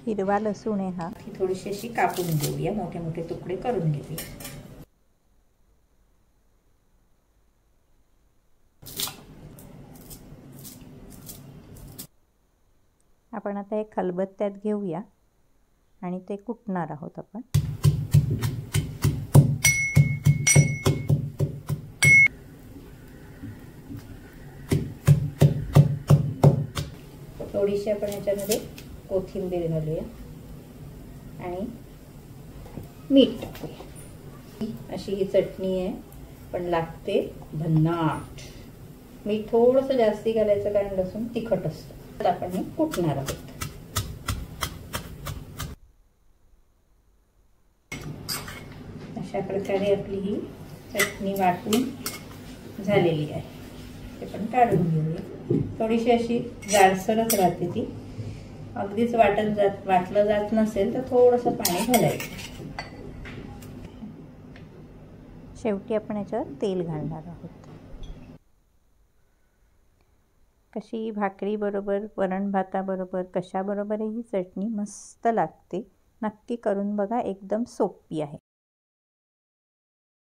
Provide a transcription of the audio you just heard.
हिरवा लसूण आहे हा, ही थोडीशी अशी कापून घेऊया, मोठे मोठे तुकडे करून घेऊया। आपण आता एक खलबत्त्यात घेऊया आणि ते कुटणार आहोत आपण। थोडीशी आपण याच्यामध्ये कोथिंबीर घालूया आणि मीठ टाकूया। अशी ही चटणी आहे, पण लागते भन्नाट। मीठ थोडंसं जास्ती घालायचं कारण लसूण तिखट असतं। तर आपण हे कुटणार आहोत। अशा प्रकारे आपली ही चटणी वाटून झालेली आहे, ते पण काढून घेऊया। थोडीशी अशी जाडसरच राहते ती, अगदीच वाटलं जात नसेल तर थोडंसं पाणी घालायचं। शेवटी आपण याच्यावर तेल घालणार आहोत। कशी भाकरी बरोबर, वरण भाताबरोबर, कशाबरोबरही ही चटणी मस्त लागते। नक्की करून बघा, एकदम सोपी आहे।